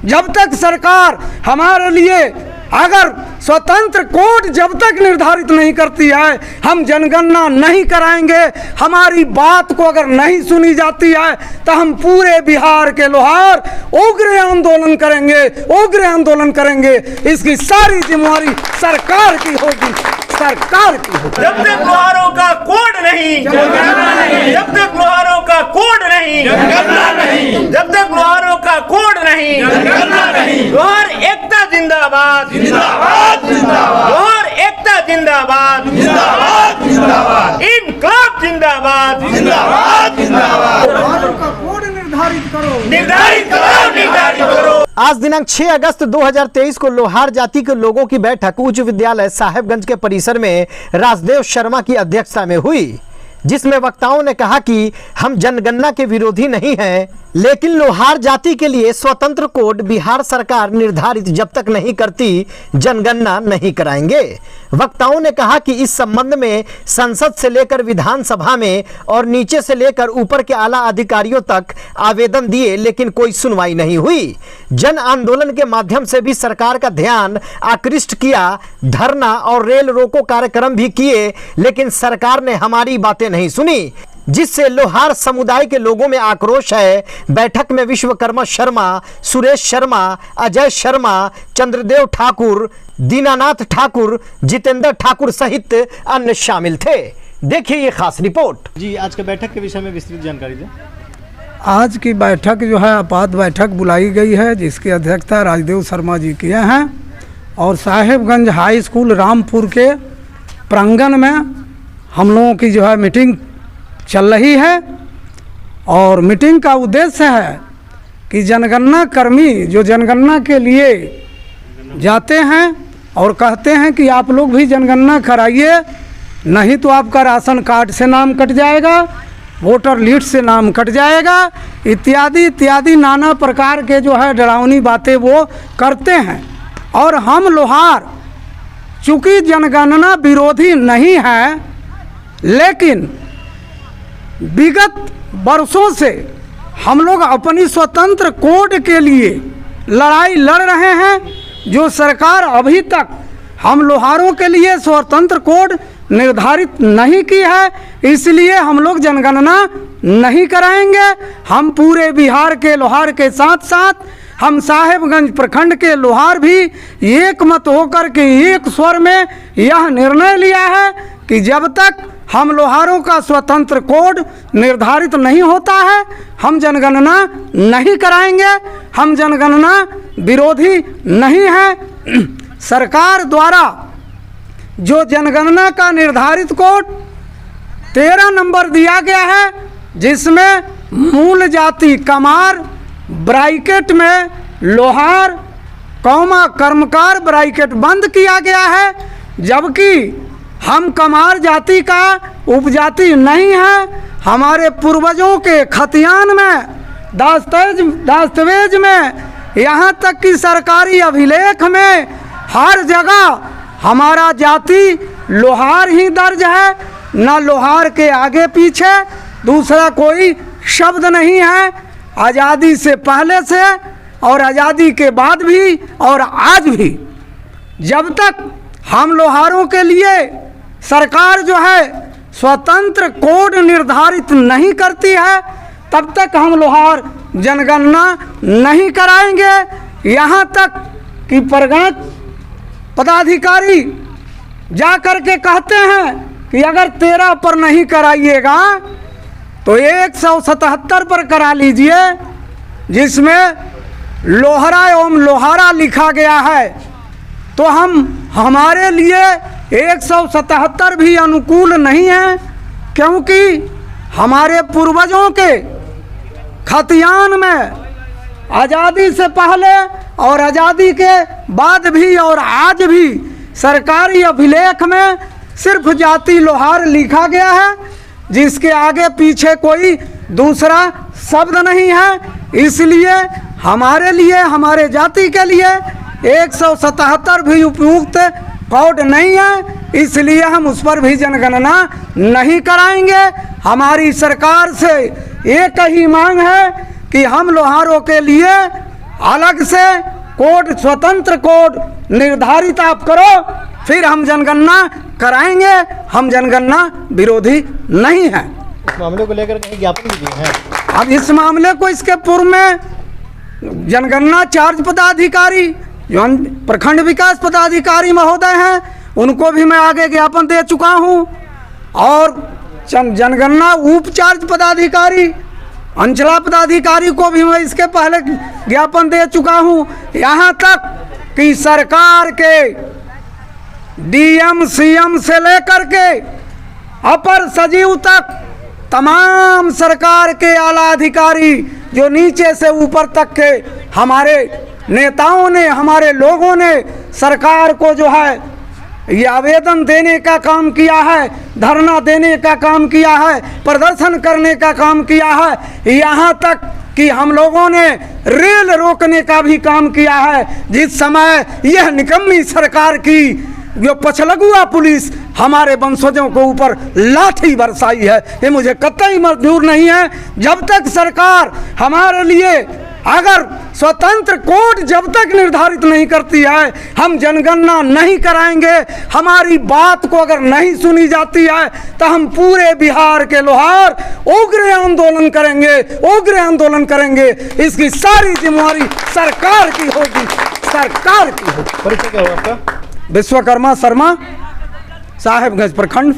जब तक सरकार हमारे लिए अगर स्वतंत्र कोड जब तक निर्धारित नहीं करती है, हम जनगणना नहीं कराएंगे। हमारी बात को अगर नहीं सुनी जाती है तो हम पूरे बिहार के लोहार उग्र आंदोलन करेंगे, उग्र आंदोलन करेंगे। इसकी सारी जिम्मेवारी सरकार की होगी, सरकार की होगी। जब तक लोहारों का कोड नहीं, जब तक लोहारों का कोड नहीं, जब तक लोहारों का कोड नहीं, लोहार एकता जिंदाबाद, लोहार एकता जिंदाबाद, इनकलाब जिंदाबाद, लोहारों का कोड निर्धारित करो, निर्धारित करो, निर्धारित करो। आज दिनांक 6 अगस्त 2023 को लोहार जाति के लोगों की बैठक उच्च विद्यालय साहेबगंज के परिसर में राजदेव शर्मा की अध्यक्षता में हुई, जिसमें वक्ताओं ने कहा कि हम जनगणना के विरोधी नहीं हैं, लेकिन लोहार जाति के लिए स्वतंत्र कोड बिहार सरकार निर्धारित जब तक नहीं करती जनगणना नहीं कराएंगे। वक्ताओं ने कहा कि इस संबंध में संसद से लेकर विधानसभा में और नीचे से लेकर ऊपर के आला अधिकारियों तक आवेदन दिए, लेकिन कोई सुनवाई नहीं हुई। जन आंदोलन के माध्यम से भी सरकार का ध्यान आकृष्ट किया, धरना और रेल रोको कार्यक्रम भी किए, लेकिन सरकार ने हमारी बातें नहीं सुनी, जिससे लोहार समुदाय के लोगों में आक्रोश है। बैठक में विश्वकर्मा शर्मा, सुरेश शर्मा, अजय शर्मा, चंद्रदेव ठाकुर, दीनानाथ ठाकुर, जितेंद्र ठाकुर सहित अन्य शामिल थे। देखिए ये खास रिपोर्ट। जी, आज के बैठक के विषय में विस्तृत जानकारी दें। आज की बैठक जो है आपात बैठक बुलाई गई है, जिसकी अध्यक्षता राजदेव शर्मा जी किए हैं और साहेबगंज हाई स्कूल रामपुर के प्रांगण में हम लोगों की जो है मीटिंग चल रही है। और मीटिंग का उद्देश्य है कि जनगणना कर्मी जो जनगणना के लिए जाते हैं और कहते हैं कि आप लोग भी जनगणना कराइए, नहीं तो आपका राशन कार्ड से नाम कट जाएगा, वोटर लिस्ट से नाम कट जाएगा, इत्यादि इत्यादि नाना प्रकार के जो है डरावनी बातें वो करते हैं। और हम लोहार चूँकि जनगणना विरोधी नहीं है, लेकिन विगत वर्षों से हम लोग अपनी स्वतंत्र कोड के लिए लड़ाई लड़ रहे हैं। जो सरकार अभी तक हम लोहारों के लिए स्वतंत्र कोड निर्धारित नहीं की है, इसलिए हम लोग जनगणना नहीं कराएंगे। हम पूरे बिहार के लोहार के साथ साथ हम साहेबगंज प्रखंड के लोहार भी एक मत होकर के एक स्वर में यह निर्णय लिया है कि जब तक हम लोहारों का स्वतंत्र कोड निर्धारित नहीं होता है, हम जनगणना नहीं कराएंगे। हम जनगणना विरोधी नहीं है। सरकार द्वारा जो जनगणना का निर्धारित कोड 13 नंबर दिया गया है, जिसमें मूल जाति कमार ब्रैकेट में लोहार कौमा कर्मकार ब्रैकेट बंद किया गया है, जबकि हम कमार जाति का उपजाति नहीं है। हमारे पूर्वजों के खतियान में दस्तावेज में यहाँ तक कि सरकारी अभिलेख में हर जगह हमारा जाति लोहार ही दर्ज है। न लोहार के आगे पीछे दूसरा कोई शब्द नहीं है। आज़ादी से पहले से और आज़ादी के बाद भी और आज भी जब तक हम लोहारों के लिए सरकार जो है स्वतंत्र कोड निर्धारित नहीं करती है, तब तक हम लोहार जनगणना नहीं कराएंगे। यहाँ तक कि परगणक पदाधिकारी जा कर के कहते हैं कि अगर 13 पर नहीं कराइएगा तो 177 पर करा लीजिए, जिसमें लोहरा एवं लोहारा लिखा गया है। तो हमारे लिए 177 भी अनुकूल नहीं है, क्योंकि हमारे पूर्वजों के खतियान में आज़ादी से पहले और आज़ादी के बाद भी और आज भी सरकारी अभिलेख में सिर्फ जाति लोहार लिखा गया है, जिसके आगे पीछे कोई दूसरा शब्द नहीं है। इसलिए हमारे लिए, हमारे जाति के लिए 177 भी उपयुक्त कोड नहीं है, इसलिए हम उस पर भी जनगणना नहीं कराएंगे। हमारी सरकार से एक ही मांग है कि हम लोहारों के लिए अलग से कोड, स्वतंत्र कोड निर्धारित आप करो, फिर हम जनगणना कराएंगे। हम जनगणना विरोधी नहीं हैं। इस मामले को लेकर कहीं ज्ञापन भी दिए हैं। अब इस मामले को इसके पूर्व में जनगणना चार्ज पदाधिकारी जो प्रखंड विकास पदाधिकारी महोदय हैं, उनको भी मैं आगे ज्ञापन दे चुका हूं, और जनगणना उप चार्ज पदाधिकारी, अंचला पदाधिकारी को भी मैं इसके पहले ज्ञापन दे चुका हूं। यहाँ तक कि सरकार के डीएम, सीएम से लेकर के अपर सचिव तक तमाम सरकार के आला अधिकारी जो नीचे से ऊपर तक के हमारे नेताओं ने, हमारे लोगों ने सरकार को जो है ये आवेदन देने का काम किया है, धरना देने का काम किया है, प्रदर्शन करने का काम किया है। यहाँ तक कि हम लोगों ने रेल रोकने का भी काम किया है, जिस समय यह निकम्मी सरकार की जो पछलगुआ पुलिस हमारे वंशजों को ऊपर लाठी बरसाई है। ये मुझे कतई मंजूर नहीं है। जब तक सरकार हमारे लिए अगर स्वतंत्र कोड जब तक निर्धारित नहीं करती है, हम जनगणना नहीं कराएंगे। हमारी बात को अगर नहीं सुनी जाती है तो हम पूरे बिहार के लोहार उग्र आंदोलन करेंगे, उग्र आंदोलन करेंगे। इसकी सारी जिम्मेवारी सरकार की होगी, सरकार की होगी। परिचय क्या हुआ आपका? विश्वकर्मा शर्मा, साहेबगंज प्रखंड।